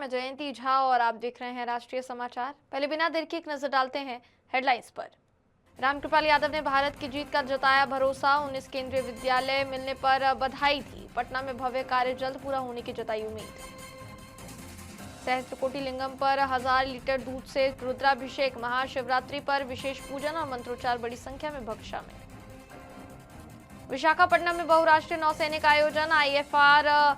मैं जयंती झा और आप देख रहे हैं राष्ट्रीय समाचार। पहले बिना देर की एक नजर डालते हैं हेडलाइंस पर। रामकृपाल यादव ने भारत की जीत का जताया भरोसा। 19 केंद्रीय विद्यालय मिलने पर बधाई दी। पटना में भव्य कार्य जल्द पूरा होने की जताई उम्मीद। सहस्त्रकोटि लिंगम पर 1000 लीटर दूध से रुद्राभिषेक। महाशिवरात्रि पर विशेष पूजन और मंत्रोच्चार, बड़ी संख्या में भक्त शामिल। विशाखापट्टनम में बहुराष्ट्रीय नौसैनिक आयोजन IFR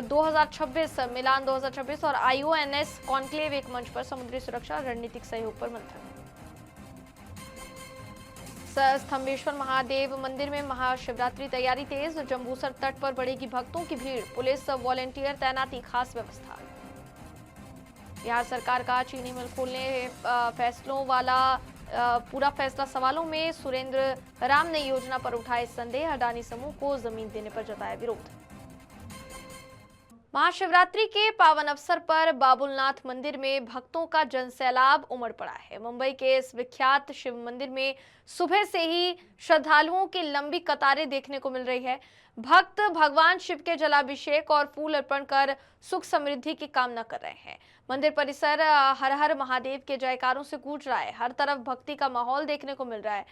2026, मिलान 2026 और IONS कॉन्क्लेव एक मंच पर समुद्री सुरक्षा और रणनीतिक सहयोग पर मंथन। स्तंभेश्वर महादेव मंदिर में महाशिवरात्रि तैयारी तेज। जंबूसर तट पर बढ़ेगी भक्तों की भीड़। पुलिस वॉलेंटियर तैनाती, खास व्यवस्था। बिहार सरकार का चीनी मिल खोलने फैसलों वाला पूरा फैसला सवालों में। सुरेंद्र राम ने योजना पर उठाए संदेह। अडानी समूह को जमीन देने पर जताया विरोध। महाशिवरात्रि के पावन अवसर पर बाबुलनाथ मंदिर में भक्तों का जनसैलाब उमड़ पड़ा है। मुंबई के इस विख्यात शिव मंदिर में सुबह से ही श्रद्धालुओं की लंबी कतारें देखने को मिल रही है। भक्त भगवान शिव के जलाभिषेक और फूल अर्पण कर सुख समृद्धि की कामना कर रहे हैं। मंदिर परिसर हर हर महादेव के जयकारों से गूंज रहा है। हर तरफ भक्ति का माहौल देखने को मिल रहा है।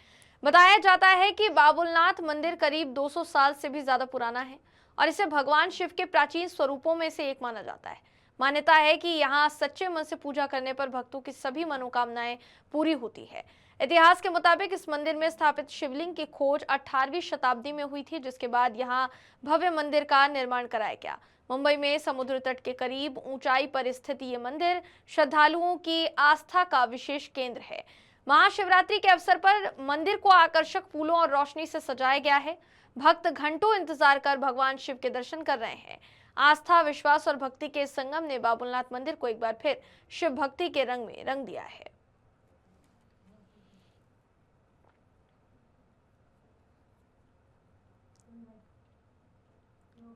बताया जाता है कि बाबुलनाथ मंदिर करीब 200 साल से भी ज्यादा पुराना है और इसे भगवान शिव के प्राचीन स्वरूपों में से एक माना जाता है। मान्यता है कि यहाँ सच्चे मन से पूजा करने पर भक्तों की सभी मनोकामनाएं पूरी होती है। इतिहास के मुताबिक इस मंदिर में स्थापित शिवलिंग की खोज 18वीं शताब्दी में हुई थी, जिसके बाद यहाँ भव्य मंदिर का निर्माण कराया गया। मुंबई में समुद्र तट के करीब ऊंचाई पर स्थित ये मंदिर श्रद्धालुओं की आस्था का विशेष केंद्र है। महाशिवरात्रि के अवसर पर मंदिर को आकर्षक फूलों और रोशनी से सजाया गया है। भक्त घंटों इंतजार कर भगवान शिव के दर्शन कर रहे हैं। आस्था, विश्वास और भक्ति के संगम ने बाबुलनाथ मंदिर को एक बार फिर शिव भक्ति के रंग में रंग दिया है।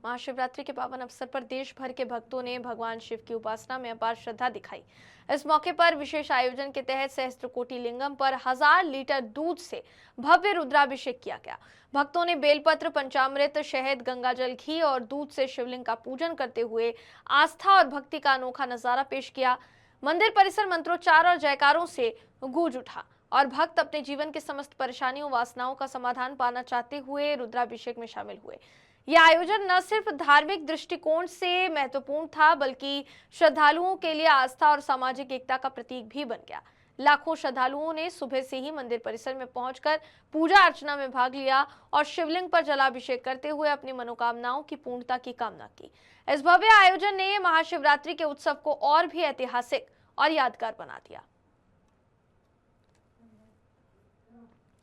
महाशिवरात्रि के पावन अवसर पर देश भर के भक्तों ने भगवान शिव की उपासना में अपार श्रद्धा दिखाई। इस मौके पर विशेष आयोजन के तहत सहस्त्रकोटि लिंगम पर 1000 लीटर दूध से भव्य रुद्राभिषेक किया गया। भक्तों ने बेलपत्र, पंचामृत, शहद, गंगाजल, घी और दूध से शिवलिंग का पूजन करते हुए आस्था और भक्ति का अनोखा नजारा पेश किया। मंदिर परिसर मंत्रोच्चार और जयकारों से गूंज उठा और भक्त अपने जीवन के समस्त परेशानियों, वासनाओं का समाधान पाना चाहते हुए रुद्राभिषेक में शामिल हुए। यह आयोजन न सिर्फ धार्मिक दृष्टिकोण से महत्वपूर्ण था, बल्कि श्रद्धालुओं के लिए आस्था और सामाजिक एकता का प्रतीक भी बन गया। लाखों श्रद्धालुओं ने सुबह से ही मंदिर परिसर में पहुंचकर पूजा अर्चना में भाग लिया और शिवलिंग पर जलाभिषेक करते हुए अपनी मनोकामनाओं की पूर्णता की कामना की। इस भव्य आयोजन ने महाशिवरात्रि के उत्सव को और भी ऐतिहासिक और यादगार बना दिया।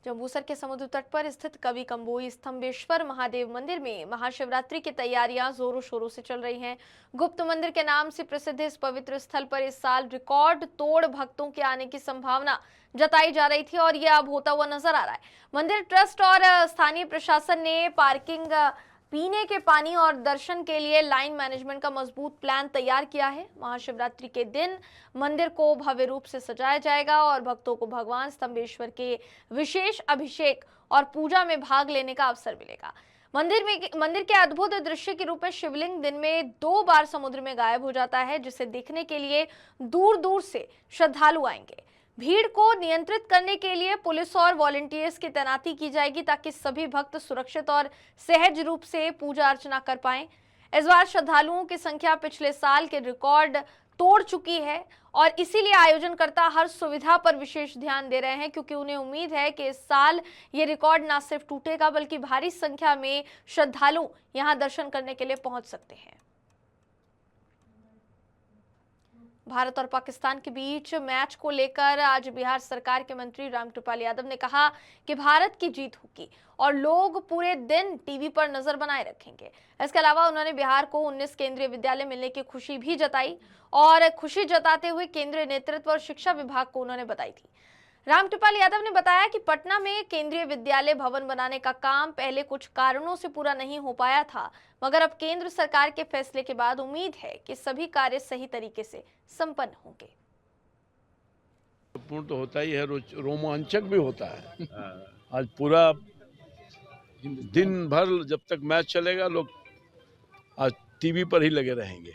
जंबूसर के समुद्र तट पर स्थित कवि कंबोई स्तंभेश्वर महादेव मंदिर में महाशिवरात्रि की तैयारियां जोरों शोरों से चल रही हैं। गुप्त मंदिर के नाम से प्रसिद्ध इस पवित्र स्थल पर इस साल रिकॉर्ड तोड़ भक्तों के आने की संभावना जताई जा रही थी और यह अब होता हुआ नजर आ रहा है। मंदिर ट्रस्ट और स्थानीय प्रशासन ने पार्किंग, पीने के पानी और दर्शन के लिए लाइन मैनेजमेंट का मजबूत प्लान तैयार किया है। महाशिवरात्रि के दिन मंदिर को भव्य रूप से सजाया जाएगा और भक्तों को भगवान स्तंभेश्वर के विशेष अभिषेक और पूजा में भाग लेने का अवसर मिलेगा। मंदिर के अद्भुत दृश्य के रूप में शिवलिंग दिन में 2 बार समुद्र में गायब हो जाता है, जिसे देखने के लिए दूर दूर से श्रद्धालु आएंगे। भीड़ को नियंत्रित करने के लिए पुलिस और वॉलंटियर्स की तैनाती की जाएगी ताकि सभी भक्त सुरक्षित और सहज रूप से पूजा अर्चना कर पाएं। इस बार श्रद्धालुओं की संख्या पिछले साल के रिकॉर्ड तोड़ चुकी है और इसीलिए आयोजनकर्ता हर सुविधा पर विशेष ध्यान दे रहे हैं, क्योंकि उन्हें उम्मीद है कि इस साल ये रिकॉर्ड न सिर्फ टूटेगा बल्कि भारी संख्या में श्रद्धालु यहां दर्शन करने के लिए पहुंच सकते हैं। भारत और पाकिस्तान के बीच मैच को लेकर आज बिहार सरकार के मंत्री रामकृपाल यादव ने कहा कि भारत की जीत होगी और लोग पूरे दिन टीवी पर नजर बनाए रखेंगे। इसके अलावा उन्होंने बिहार को 19 केंद्रीय विद्यालय मिलने की खुशी भी जताई और खुशी जताते हुए केंद्रीय नेतृत्व और शिक्षा विभाग को उन्होंने बधाई दी। रामकृपाल यादव ने बताया कि पटना में केंद्रीय विद्यालय भवन बनाने का काम पहले कुछ कारणों से पूरा नहीं हो पाया था, मगर अब केंद्र सरकार के फैसले के बाद उम्मीद है कि सभी कार्य सही तरीके से संपन्न होंगे। पूर्ण तो होता ही है, रोमांचक भी होता है। आज पूरा दिन भर जब तक मैच चलेगा लोग आज टीवी पर ही लगे रहेंगे।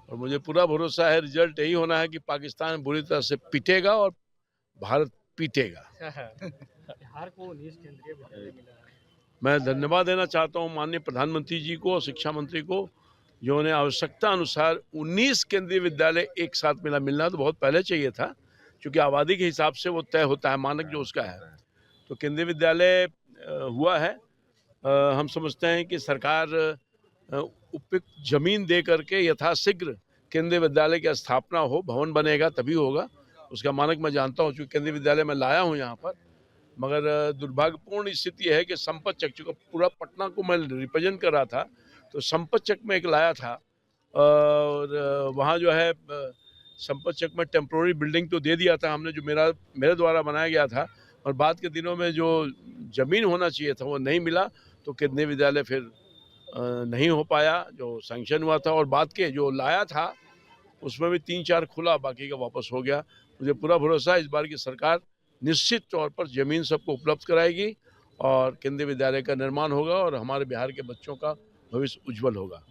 और मुझे पूरा भरोसा है रिजल्ट यही होना है कि पाकिस्तान बुरी तरह से पिटेगा और भारत पीटेगा। बिहार को 19 केंद्रीय विद्यालय मिला है। मैं धन्यवाद देना चाहता हूं माननीय प्रधानमंत्री जी को और शिक्षा मंत्री को, जो उन्हें आवश्यकता अनुसार 19 केंद्रीय विद्यालय एक साथ मिलना तो बहुत पहले चाहिए था, क्योंकि आबादी के हिसाब से वो तय होता है, मानक जो उसका है। तो केंद्रीय विद्यालय हुआ है। हम समझते हैं कि सरकार उपयुक्त जमीन दे करके यथाशीघ्र केंद्रीय विद्यालय की स्थापना हो, भवन बनेगा तभी होगा। उसका मानक मैं जानता हूँ, क्योंकि केंद्रीय विद्यालय मैं लाया हूँ यहाँ पर। मगर दुर्भाग्यपूर्ण स्थिति है कि संपत चक, चूँकि पूरा पटना को मैं रिप्रेजेंट कर रहा था, तो संपत चक में एक लाया था और वहाँ जो है संपत चक में टेम्प्रोरी बिल्डिंग तो दे दिया था हमने, जो मेरे द्वारा बनाया गया था, और बाद के दिनों में जो जमीन होना चाहिए था वो नहीं मिला, तो केंद्रीय विद्यालय फिर नहीं हो पाया जो सैंक्शन हुआ था। और बाद के जो लाया था उसमें भी 3-4 खुला, बाकी का वापस हो गया। मुझे पूरा भरोसा है इस बार की सरकार निश्चित तौर पर जमीन सबको उपलब्ध कराएगी और केंद्रीय विद्यालय का निर्माण होगा और हमारे बिहार के बच्चों का भविष्य उज्जवल होगा।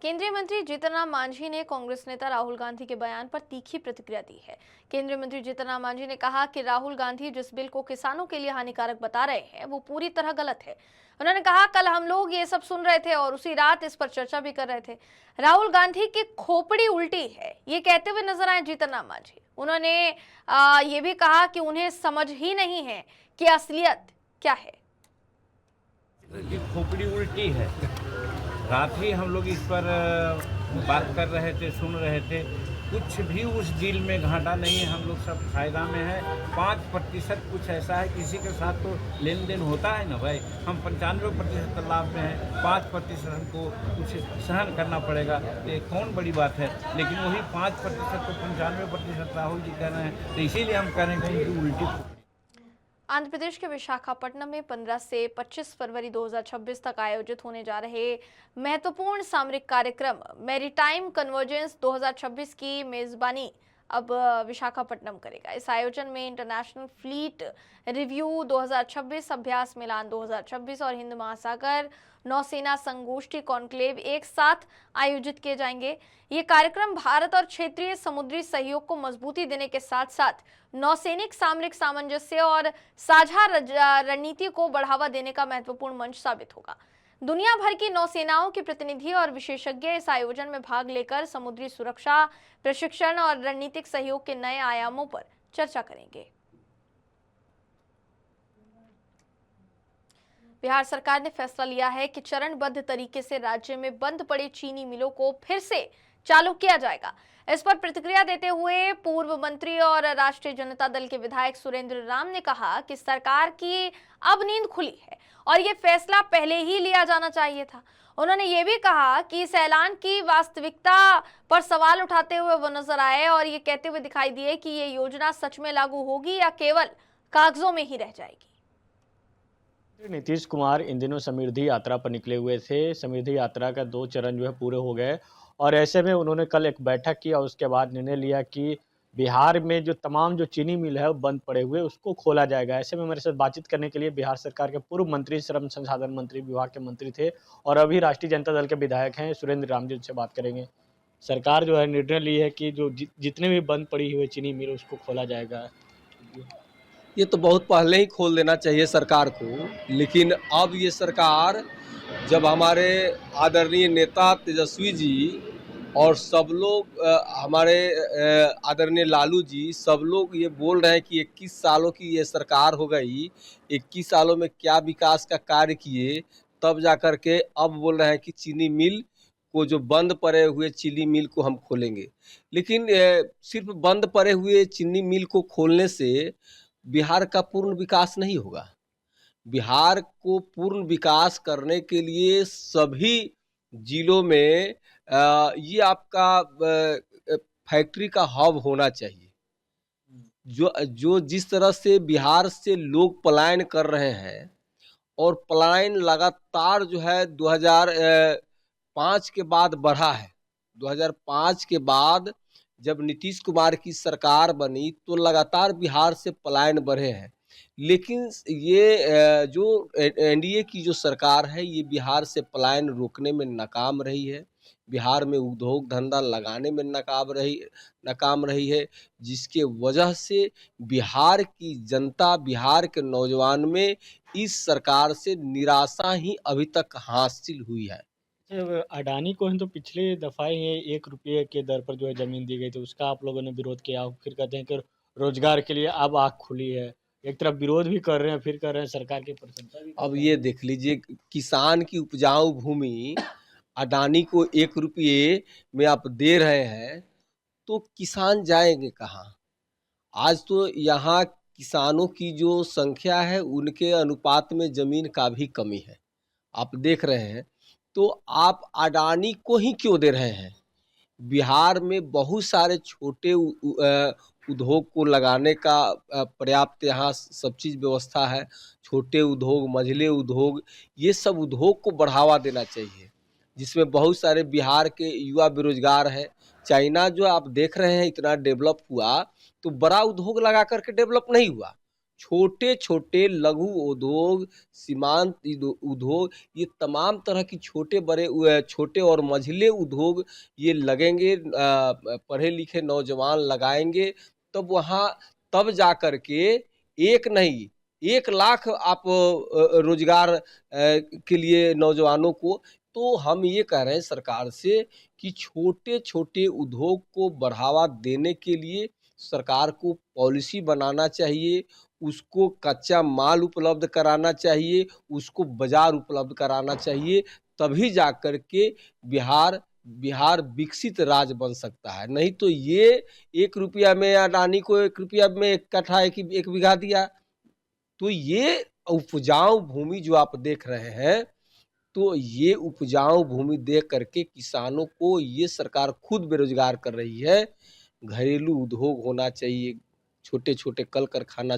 केंद्रीय मंत्री जीतन राम मांझी ने कांग्रेस नेता राहुल गांधी के बयान पर तीखी प्रतिक्रिया दी है। केंद्रीय मंत्री जीतन राम मांझी ने कहा कि राहुल गांधी जिस बिल को किसानों के लिए हानिकारक बता रहे हैं वो पूरी तरह गलत है। उन्होंने कहा, कल हम लोग ये सब सुन रहे थे और उसी रात इस पर चर्चा भी कर रहे थे। राहुल गांधी की खोपड़ी उल्टी है, ये कहते हुए नजर आए जीतन राम मांझी। उन्होंने ये भी कहा कि उन्हें समझ ही नहीं है कि असलियत क्या है। खोपड़ी उल्टी है। रात ही हम लोग इस पर बात कर रहे थे, सुन रहे थे। कुछ भी उस डील में घाटा नहीं है, हम लोग सब फायदा में है। 5% कुछ ऐसा है, किसी के साथ तो लेन देन होता है ना भाई। हम 95% लाभ में हैं, 5% हमको कुछ सहन करना पड़ेगा, ये कौन बड़ी बात है। लेकिन वही 5% तो 95% राहुल जी कह रहे हैं, तो इसीलिए हम कह रहे हैं कि उनकी उल्टी। आंध्र प्रदेश के विशाखापट्टनम में 15 से 25 फरवरी 2026 तक आयोजित होने जा रहे महत्वपूर्ण सामरिक कार्यक्रम मैरीटाइम कन्वर्जेंस 2026 की मेजबानी अब विशाखापट्टनम करेगा। इस आयोजन में इंटरनेशनल फ्लीट रिव्यू 2026, अभ्यास मिलान 2026 और हिंद महासागर नौसेना संगोष्ठी कॉन्क्लेव एक साथ आयोजित किए जाएंगे। ये कार्यक्रम भारत और क्षेत्रीय समुद्री सहयोग को मजबूती देने के साथ साथ नौसैनिक सामरिक सामंजस्य और साझा रणनीति को बढ़ावा देने का महत्वपूर्ण मंच साबित होगा। दुनिया भर की नौसेनाओं के प्रतिनिधि और विशेषज्ञ इस आयोजन में भाग लेकर समुद्री सुरक्षा, प्रशिक्षण और रणनीतिक सहयोग के नए आयामों पर चर्चा करेंगे। बिहार सरकार ने फैसला लिया है कि चरणबद्ध तरीके से राज्य में बंद पड़े चीनी मिलों को फिर से चालू किया जाएगा। इस पर प्रतिक्रिया देते हुए पूर्व मंत्री और राष्ट्रीय जनता दल के विधायक सुरेंद्र राम ने कहा कि सरकार की अब नींद खुली है और ये फैसला पहले ही लिया जाना चाहिए था। उन्होंने ये भी कहा कि इस ऐलान की वास्तविकता पर सवाल उठाते हुए वो नजर आए और ये कहते हुए दिखाई दिए कि ये योजना सच में लागू होगी या केवल कागजों में ही रह जाएगी। नीतीश कुमार इन दिनों समृद्धि यात्रा पर निकले हुए थे। समृद्धि यात्रा का 2 चरण जो है पूरे हो गए और ऐसे में उन्होंने कल एक बैठक की और उसके बाद निर्णय लिया कि बिहार में जो तमाम जो चीनी मिल है वो बंद पड़े हुए उसको खोला जाएगा। ऐसे में मेरे साथ बातचीत करने के लिए बिहार सरकार के पूर्व मंत्री, श्रम संसाधन मंत्री विभाग के मंत्री थे और अभी राष्ट्रीय जनता दल के विधायक हैं सुरेंद्र राम जी, उनसे बात करेंगे। सरकार जो है निर्णय ली है कि जो जितने भी बंद पड़ी हुई चीनी मिल उसको खोला जाएगा। ये तो बहुत पहले ही खोल देना चाहिए सरकार को, लेकिन अब ये सरकार जब हमारे आदरणीय नेता तेजस्वी जी और सब लोग हमारे आदरणीय लालू जी सब लोग ये बोल रहे हैं कि 21 सालों की ये सरकार हो गई, 21 सालों में क्या विकास का कार्य किए, तब जाकर के अब बोल रहे हैं कि चीनी मिल को, जो बंद पड़े हुए चीनी मिल को हम खोलेंगे। लेकिन सिर्फ बंद पड़े हुए चीनी मिल को खोलने से बिहार का पूर्ण विकास नहीं होगा। बिहार को पूर्ण विकास करने के लिए सभी जिलों में ये आपका फैक्ट्री का हब होना चाहिए। जो जिस तरह से बिहार से लोग पलायन कर रहे हैं और पलायन लगातार जो है 2005 के बाद बढ़ा है। 2005 के बाद जब नीतीश कुमार की सरकार बनी तो लगातार बिहार से पलायन बढ़े हैं। लेकिन ये जो एनडीए की जो सरकार है, ये बिहार से पलायन रोकने में नाकाम रही है। बिहार में उद्योग धंधा लगाने में नाकाम रही है, जिसके वजह से बिहार की जनता, बिहार के नौजवान में इस सरकार से निराशा ही अभी तक हासिल हुई है। अडानी को ही तो पिछले दफा ही 1 रुपये के दर पर जो है जमीन दी गई थी, उसका आप लोगों ने विरोध किया। फिर कहते हैं कि रोजगार के लिए अब आँख खुली है। एक तरफ विरोध भी कर रहे हैं, फिर कर रहे हैं सरकार की प्रशंसा भी। अब ये देख लीजिए, किसान की उपजाऊ भूमि अडानी को 1 रुपये में आप दे रहे हैं, तो किसान जाएंगे कहाँ? आज तो यहाँ किसानों की जो संख्या है, उनके अनुपात में जमीन का भी कमी है। आप देख रहे हैं, तो आप अडानी को ही क्यों दे रहे हैं? बिहार में बहुत सारे छोटे उद्योग को लगाने का पर्याप्त यहाँ सब चीज़ व्यवस्था है। छोटे उद्योग, मझले उद्योग, ये सब उद्योग को बढ़ावा देना चाहिए, जिसमें बहुत सारे बिहार के युवा बेरोजगार हैं। चाइना जो आप देख रहे हैं इतना डेवलप हुआ, तो बड़ा उद्योग लगा करके डेवलप नहीं हुआ। छोटे छोटे लघु उद्योग, सीमांत उद्योग, ये तमाम तरह की छोटे और मझले उद्योग ये लगेंगे, पढ़े लिखे नौजवान लगाएंगे, तब वहाँ तब जा कर के एक नहीं 1 लाख आप रोजगार के लिए नौजवानों को। तो हम ये कह रहे हैं सरकार से कि छोटे छोटे उद्योग को बढ़ावा देने के लिए सरकार को पॉलिसी बनाना चाहिए, उसको कच्चा माल उपलब्ध कराना चाहिए, उसको बाजार उपलब्ध कराना चाहिए, तभी जा कर के बिहार विकसित राज्य बन सकता है। नहीं तो ये 1 रुपया में अडानी को 1 रुपया में 1 कट्ठा 1 बीघा दिया, तो ये उपजाऊ भूमि जो आप देख रहे हैं, तो ये उपजाऊ भूमि देख करके किसानों को ये सरकार खुद बेरोजगार कर रही है। घरेलू उद्योग होना चाहिए, छोटे छोटे कल कारखाना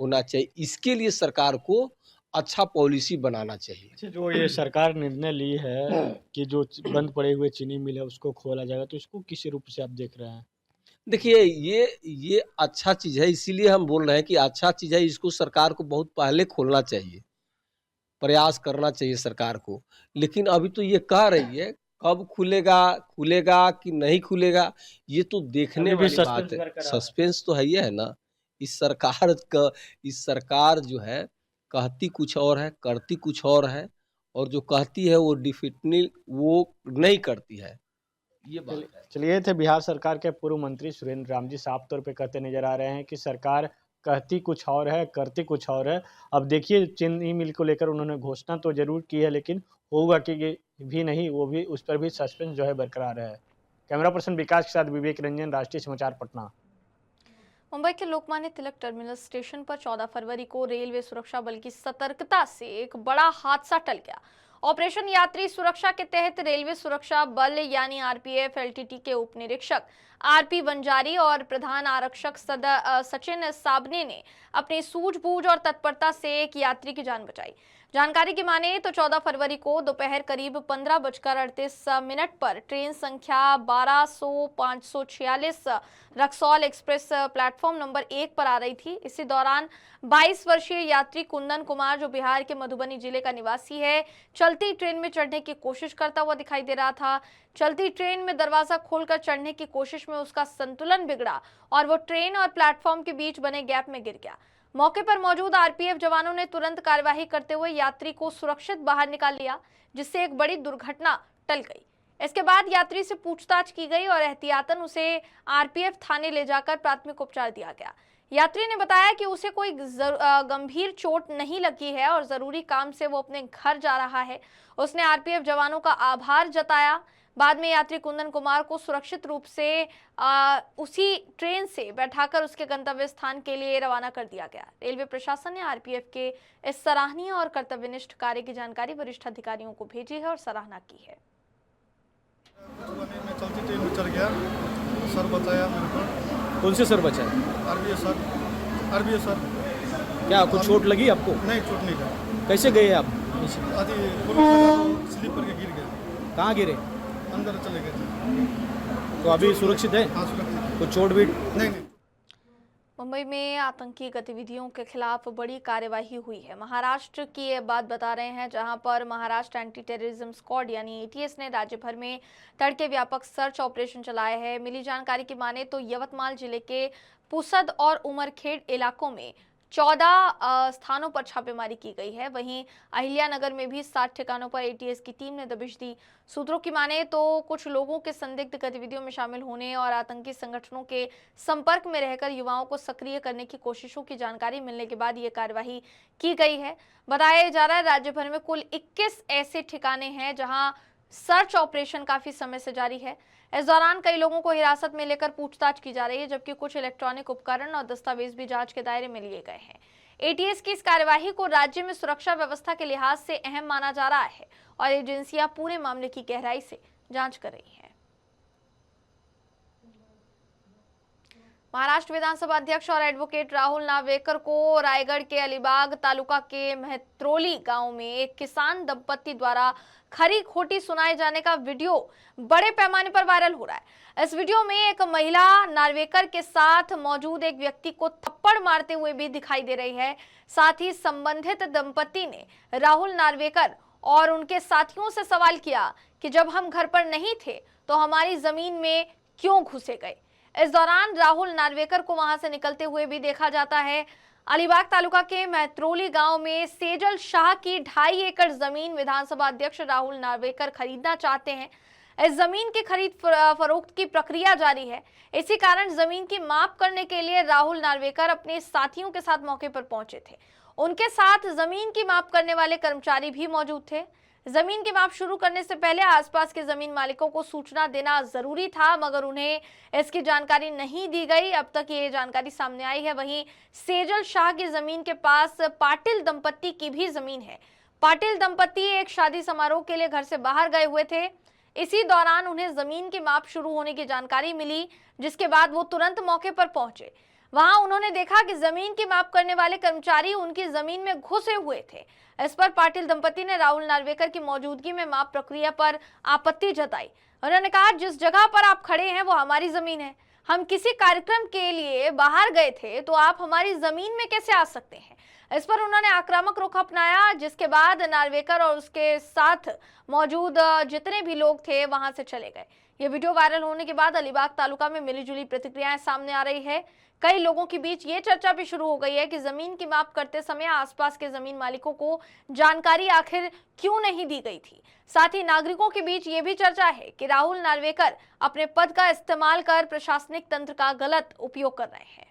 होना चाहिए। इसके लिए सरकार को अच्छा पॉलिसी बनाना चाहिए। अच्छा, जो ये सरकार निर्णय ली है कि जो बंद पड़े हुए चीनी मिल है उसको खोला जाएगा, तो इसको किस रूप से आप देख रहे हैं? देखिए, ये अच्छा चीज़ है, इसीलिए हम बोल रहे हैं कि अच्छा चीज़ है। इसको सरकार को बहुत पहले खोलना चाहिए, प्रयास करना चाहिए सरकार को। लेकिन अभी तो ये कह रही है, कब खुलेगा कि नहीं खुलेगा, ये तो देखने वाली बात है। सस्पेंस तो है ही है ना। इस सरकार जो है, कहती कुछ और है, करती कुछ और है, और जो कहती है वो डिफिनिटली वो नहीं करती है, ये बात है। चलिए, थे बिहार सरकार के पूर्व मंत्री सुरेंद्र राम जी साफ तौर पे कहते नजर आ रहे हैं कि सरकार कहती कुछ और है, करती कुछ और है। अब देखिए, चीनी मिल को लेकर उन्होंने घोषणा तो जरूर की है, लेकिन होगा कि ये भी नहीं, वो भी उस पर भी सस्पेंस जो है बरकरार है। कैमरा पर्सन विकास के साथ विवेक रंजन, राष्ट्रीय समाचार, पटना। मुंबई के लोकमान्य तिलक टर्मिनल स्टेशन पर 14 फरवरी को रेलवे सुरक्षा बल की सतर्कता से एक बड़ा हादसा टल गया। ऑपरेशन यात्री सुरक्षा के तहत रेलवे सुरक्षा बल यानी आरपीएफ एलटीटी के उप निरीक्षक आरपी बंजारी और प्रधान आरक्षक सचिन साबने ने अपनी सूझबूझ और तत्परता से एक यात्री की जान बचाई। जानकारी की माने तो 14 फरवरी को दोपहर करीब 15:38 पर ट्रेन संख्या 1200-546 रक्सौल एक्सप्रेस प्लेटफॉर्म नंबर 1 पर आ रही थी। इसी दौरान 22 वर्षीय यात्री कुंदन कुमार, जो बिहार के मधुबनी जिले का निवासी है, चलती ट्रेन में चढ़ने की कोशिश करता हुआ दिखाई दे रहा था। चलती ट्रेन में दरवाजा खोलकर चढ़ने की कोशिश में उसका संतुलन बिगड़ा और वो ट्रेन और प्लेटफॉर्म के बीच बने गैप में गिर गया। मौके पर मौजूद आरपीएफ जवानों ने तुरंत कार्यवाही करते हुए यात्री को सुरक्षित बाहर निकाल लिया, जिससे एक बड़ी दुर्घटना टल गई। इसके बाद यात्री से पूछताछ की गई और एहतियातन उसे आरपीएफ थाने ले जाकर प्राथमिक उपचार दिया गया। यात्री ने बताया कि उसे कोई गंभीर चोट नहीं लगी है और जरूरी काम से वो अपने घर जा रहा है। उसने आरपीएफ जवानों का आभार जताया। बाद में यात्री कुंदन कुमार को सुरक्षित रूप से उसी ट्रेन से बैठाकर उसके गंतव्य स्थान के लिए रवाना कर दिया गया। रेलवे प्रशासन ने आरपीएफ के इस सराहनीय और कर्तव्यनिष्ठ कार्य की जानकारी वरिष्ठ अधिकारियों को भेजी है और सराहना की है। मैं चलती ट्रेन में चढ़ गया, सर बताया मेरे को। कौन से सर बचा? RBS sir. क्या कुछ चोट लगी आपको? नहीं, चोट नहीं लगा। कैसे गए आप? आधी स्लिप करके गिर गए। कहाँ गिरे? अंदर चले गए। तो अभी सुरक्षित है? हाँ, सुरक्षित। कुछ चोट भी नहीं। मुंबई में आतंकी गतिविधियों के खिलाफ बड़ी कार्यवाही हुई है। महाराष्ट्र की ये बात बता रहे हैं, जहां पर महाराष्ट्र एंटी टेररिज्म स्क्वाड यानी एटीएस ने राज्य भर में तड़के व्यापक सर्च ऑपरेशन चलाया है। मिली जानकारी की माने तो यवतमाल जिले के पुसद और उमरखेड़ इलाकों में 14 स्थानों पर छापेमारी की गई है। वहीं अहिल्यानगर में भी 7 ठिकानों पर एटीएस की टीम ने दबिश दी। सूत्रों की माने तो कुछ लोगों के संदिग्ध गतिविधियों में शामिल होने और आतंकी संगठनों के संपर्क में रहकर युवाओं को सक्रिय करने की कोशिशों की जानकारी मिलने के बाद ये कार्यवाही की गई है। बताया जा रहा है राज्य भर में कुल 21 ऐसे ठिकाने हैं जहां सर्च ऑपरेशन काफी समय से जारी है। इस दौरान कई लोगों को हिरासत में लेकर पूछताछ की जा रही है, जबकि कुछ इलेक्ट्रॉनिक उपकरण और दस्तावेज भी जांच के दायरे में लिए गए हैं। एटीएस की इस कार्यवाही को राज्य में सुरक्षा व्यवस्था के लिहाज से अहम माना जा रहा है और एजेंसियां पूरे मामले की गहराई से जांच कर रही हैं। महाराष्ट्र विधानसभा अध्यक्ष और एडवोकेट राहुल नार्वेकर को रायगढ़ के अलीबाग तालुका के महत्रोली गांव में एक किसान दंपत्ति द्वारा खरी खोटी सुनाए जाने का वीडियो बड़े पैमाने पर वायरल हो रहा है। इस वीडियो में एक महिला नार्वेकर के साथ मौजूद एक व्यक्ति को थप्पड़ मारते हुए भी दिखाई दे रही है। साथ ही संबंधित दंपत्ति ने राहुल नार्वेकर और उनके साथियों से सवाल किया कि जब हम घर पर नहीं थे तो हमारी जमीन में क्यों घुसे गए। इस दौरान राहुल नार्वेकर को वहां से निकलते हुए भी देखा जाता है। अलीबाग तालुका के महत्रोली गांव में सेजल शाह की 2.5 एकड़ जमीन विधानसभा अध्यक्ष राहुल नार्वेकर खरीदना चाहते हैं। इस जमीन की खरीद फरोख्त की प्रक्रिया जारी है। इसी कारण जमीन की माप करने के लिए राहुल नार्वेकर अपने साथियों के साथ मौके पर पहुंचे थे। उनके साथ जमीन की माप करने वाले कर्मचारी भी मौजूद थे। जमीन की माप शुरू करने से पहले आसपास के जमीन मालिकों को सूचना देना जरूरी था, मगर उन्हें इसकी जानकारी नहीं दी गई। अब तक ये जानकारी सामने आई है। वहीं सेजल शाह की जमीन के पास पाटिल दंपत्ति की भी जमीन है। पाटिल दंपत्ति एक शादी समारोह के लिए घर से बाहर गए हुए थे। इसी दौरान उन्हें जमीन की माप शुरू होने की जानकारी मिली, जिसके बाद वो तुरंत मौके पर पहुंचे। वहां उन्होंने देखा कि जमीन की माप करने वाले कर्मचारी उनकी जमीन में घुसे हुए थे। इस पर पाटिल दंपति ने राहुल नार्वेकर की मौजूदगी में माप प्रक्रिया पर आपत्ति जताई। उन्होंने कहा, जिस जगह पर आप खड़े हैं वो हमारी जमीन है। हम किसी कार्यक्रम के लिए बाहर गए थे तो आप हमारी जमीन में कैसे आ सकते हैं। इस पर उन्होंने आक्रामक रुख अपनाया, जिसके बाद नार्वेकर और उसके साथ मौजूद जितने भी लोग थे वहां से चले गए। ये वीडियो वायरल होने के बाद अलीबाग तालुका में मिलीजुली प्रतिक्रियाएं सामने आ रही है। कई लोगों के बीच ये चर्चा भी शुरू हो गई है कि जमीन की माप करते समय आसपास के जमीन मालिकों को जानकारी आखिर क्यों नहीं दी गई थी। साथ ही नागरिकों के बीच ये भी चर्चा है कि राहुल नार्वेकर अपने पद का इस्तेमाल कर प्रशासनिक तंत्र का गलत उपयोग कर रहे हैं।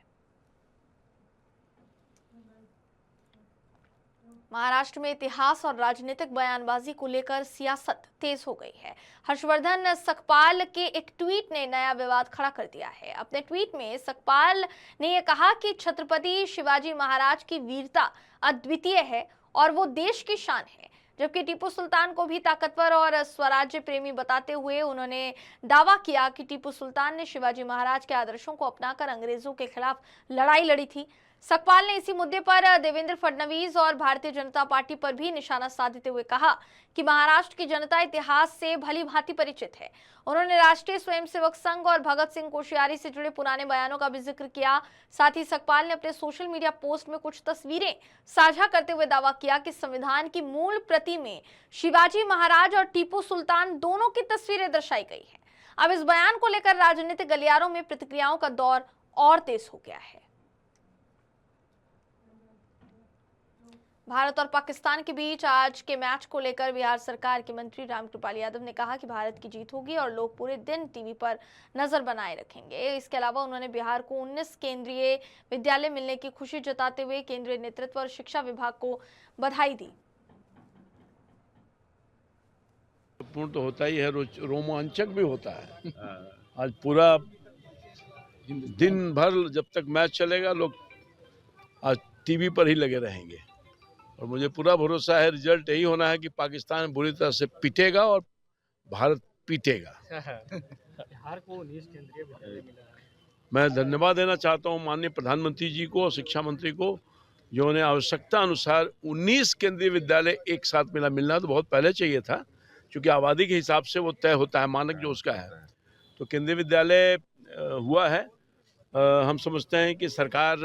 महाराष्ट्र में इतिहास और राजनीतिक बयानबाजी को लेकर सियासत तेज हो गई है। हर्षवर्धन सकपाल के एक ट्वीट ने नया विवाद खड़ा कर दिया है। अपने ट्वीट में सकपाल ने यह कहा कि छत्रपति शिवाजी महाराज की वीरता अद्वितीय है और वो देश की शान है, जबकि टीपू सुल्तान को भी ताकतवर और स्वराज्य प्रेमी बताते हुए उन्होंने दावा किया कि टीपू सुल्तान ने शिवाजी महाराज के आदर्शों को अपनाकर अंग्रेजों के खिलाफ लड़ाई लड़ी थी। सकपाल ने इसी मुद्दे पर देवेंद्र फडणवीस और भारतीय जनता पार्टी पर भी निशाना साधते हुए कहा कि महाराष्ट्र की जनता इतिहास से भली भांति परिचित है। उन्होंने राष्ट्रीय स्वयंसेवक संघ और भगत सिंह कोश्यारी से जुड़े पुराने बयानों का भी जिक्र किया। साथ ही सकपाल ने अपने सोशल मीडिया पोस्ट में कुछ तस्वीरें साझा करते हुए दावा किया कि संविधान की मूल प्रति में शिवाजी महाराज और टीपू सुल्तान दोनों की तस्वीरें दर्शाई गई है। अब इस बयान को लेकर राजनीतिक गलियारों में प्रतिक्रियाओं का दौर और तेज हो गया है। भारत और पाकिस्तान के बीच आज के मैच को लेकर बिहार सरकार के मंत्री रामकृपाल यादव ने कहा कि भारत की जीत होगी और लोग पूरे दिन टीवी पर नजर बनाए रखेंगे। इसके अलावा उन्होंने बिहार को 19 केंद्रीय विद्यालय मिलने की खुशी जताते हुए केंद्रीय नेतृत्व और शिक्षा विभाग को बधाई दी। पूर्ण तो होता ही है, रोमांचक भी होता है। आज पूरा दिन भर जब तक मैच चलेगा लोग आज टीवी पर ही लगे रहेंगे और मुझे पूरा भरोसा है रिजल्ट यही होना है कि पाकिस्तान बुरी तरह से पिटेगा और भारत पीटेगा। बिहार को 19 केंद्रीय विद्यालय मिला। मैं धन्यवाद देना चाहता हूं माननीय प्रधानमंत्री जी को और शिक्षा मंत्री को, जो उन्हें आवश्यकता अनुसार 19 केंद्रीय विद्यालय एक साथ मिलना तो बहुत पहले चाहिए था, क्योंकि आबादी के हिसाब से वो तय होता है मानक जो उसका है। तो केंद्रीय विद्यालय हुआ है हम समझते हैं कि सरकार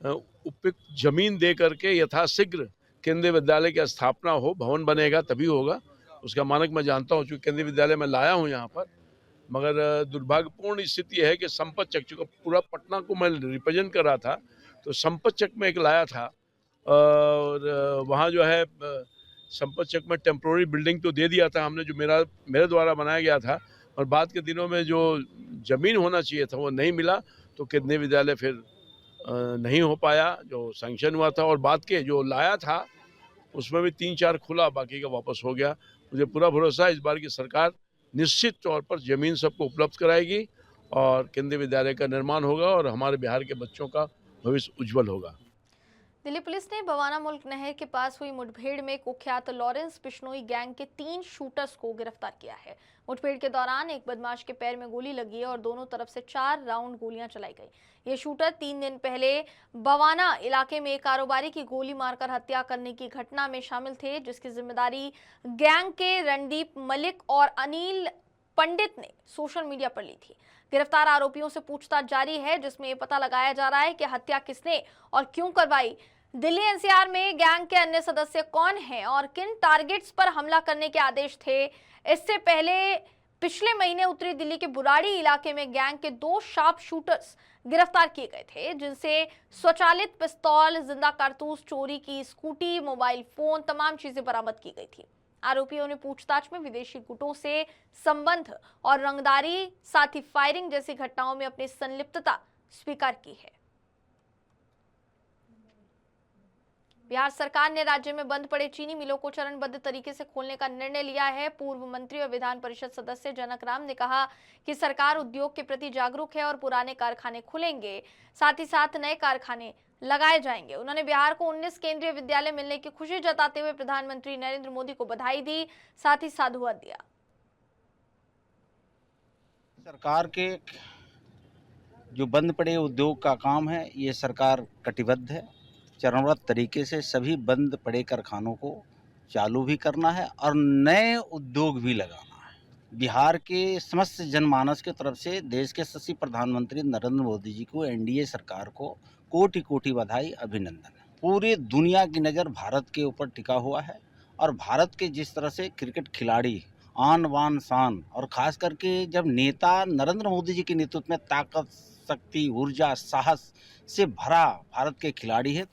उपयुक्त जमीन दे करके यथाशीघ्र केंद्रीय विद्यालय की स्थापना हो, भवन बनेगा तभी होगा। उसका मानक मैं जानता हूँ, चूँकि केंद्रीय विद्यालय मैं लाया हूँ यहाँ पर, मगर दुर्भाग्यपूर्ण स्थिति है कि संपतचक, चूँकि पूरा पटना को मैं रिप्रेजेंट कर रहा था, तो संपतचक में एक लाया था और वहाँ जो है संपतचक में टेम्प्रोरी बिल्डिंग तो दे दिया था हमने, जो मेरे द्वारा बनाया गया था, और बाद के दिनों में जो जमीन होना चाहिए था वो नहीं मिला, तो केंद्रीय विद्यालय फिर नहीं हो पाया जो सैंक्शन हुआ था। और बाद के जो लाया था उसमें भी 3-4 खुला, बाकी का वापस हो गया। मुझे पूरा भरोसा है इस बार की सरकार निश्चित तौर पर जमीन सबको उपलब्ध कराएगी और केंद्रीय विद्यालय का निर्माण होगा और हमारे बिहार के बच्चों का भविष्य उज्जवल होगा। दिल्ली पुलिस ने बवाना मुल्क नहर के पास हुई मुठभेड़ में कुख्यात लॉरेंस बिश्नोई गैंग के 3 शूटर्स को गिरफ्तार किया है। मुठभेड़ के दौरान एक बदमाश के पैर में गोली लगी और दोनों तरफ से 4 राउंड गोलियां चलाई गई। ये शूटर 3 दिन पहले बवाना इलाके में एक कारोबारी की गोली मारकर हत्या करने की घटना में शामिल थे, जिसकी जिम्मेदारी गैंग के रणदीप मलिक और अनिल पंडित ने सोशल मीडिया पर ली थी। गिरफ्तार आरोपियों से पूछताछ जारी है, जिसमें ये पता लगाया जा रहा है कि हत्या किसने और क्यों करवाई। दिल्ली एनसीआर में गैंग के अन्य सदस्य कौन हैं और किन टारगेट्स पर हमला करने के आदेश थे। इससे पहले पिछले महीने उत्तरी दिल्ली के बुराड़ी इलाके में गैंग के 2 शार्प शूटर्स गिरफ्तार किए गए थे, जिनसे स्वचालित पिस्तौल, जिंदा कारतूस, चोरी की स्कूटी, मोबाइल फोन, तमाम चीजें बरामद की गई थी। आरोपियों ने पूछताछ में विदेशी गुटों से संबंध और रंगदारी, साथ ही फायरिंग जैसी घटनाओं में अपनी संलिप्तता स्वीकार की है। बिहार सरकार ने राज्य में बंद पड़े चीनी मिलों को चरणबद्ध तरीके से खोलने का निर्णय लिया है। पूर्व मंत्री और विधान परिषद सदस्य जनक राम ने कहा कि सरकार उद्योग के प्रति जागरूक है और पुराने कारखाने खुलेंगे, साथ ही साथ नए कारखाने लगाए जाएंगे। उन्होंने बिहार को 19 केंद्रीय विद्यालय मिलने की खुशी जताते हुए प्रधानमंत्री नरेंद्र मोदी को बधाई दी, साथ ही साधुवाद दिया। सरकार के जो बंद पड़े उद्योग का काम है, ये सरकार कटिबद्ध है। चरणबद्ध तरीके से सभी बंद पड़े कारखानों को चालू भी करना है और नए उद्योग भी लगाना है। बिहार के समस्त जनमानस की तरफ से देश के यशस्वी प्रधानमंत्री नरेंद्र मोदी जी को, एनडीए सरकार को कोटि कोटि बधाई, अभिनंदन। पूरी दुनिया की नज़र भारत के ऊपर टिका हुआ है और भारत के जिस तरह से क्रिकेट खिलाड़ी आन बान शान, और खास करके जब नेता नरेंद्र मोदी जी के नेतृत्व में ताकत, शक्ति, ऊर्जा, साहस से भरा भारत के खिलाड़ी है।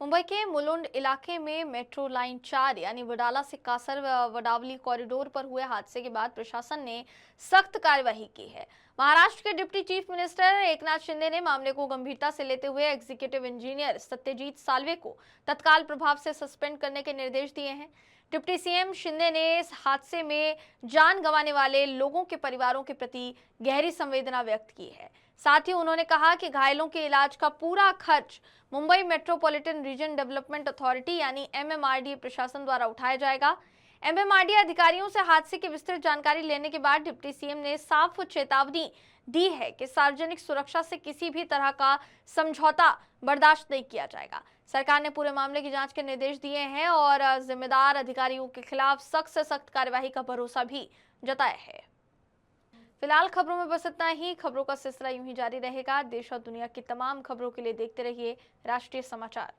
मुंबई के मुलुंड इलाके में मेट्रो लाइन 4 यानी वडाला से कासर वडावली कॉरिडोर पर हुए हादसे के बाद प्रशासन ने सख्त कार्यवाही की है। महाराष्ट्र के deputy chief minister Eknath Shinde ने मामले को गंभीरता से लेते हुए एग्जीक्यूटिव इंजीनियर सत्यजीत साल्वे को तत्काल प्रभाव से सस्पेंड करने के निर्देश दिए हैं। डिप्टी सीएम शिंदे ने इस हादसे में जान गंवाने वाले लोगों के परिवारों के प्रति गहरी संवेदना व्यक्त की है। साथ ही उन्होंने कहा कि घायलों के इलाज का पूरा खर्च Mumbai metropolitan region development authority यानी एमएमआरडीए प्रशासन द्वारा उठाया जाएगा। एमएमआरडीए अधिकारियों से हादसे की विस्तृत जानकारी लेने के बाद डिप्टी सीएम ने साफ चेतावनी दी है कि सार्वजनिक सुरक्षा से किसी भी तरह का समझौता बर्दाश्त नहीं किया जाएगा। सरकार ने पूरे मामले की जांच के निर्देश दिए हैं और जिम्मेदार अधिकारियों के खिलाफ सख्त से सख्त कार्यवाही का भरोसा भी जताया है। फिलहाल खबरों में बस इतना ही। खबरों का सिलसिला यूं ही जारी रहेगा। देश और दुनिया की तमाम खबरों के लिए देखते रहिए राष्ट्रीय समाचार।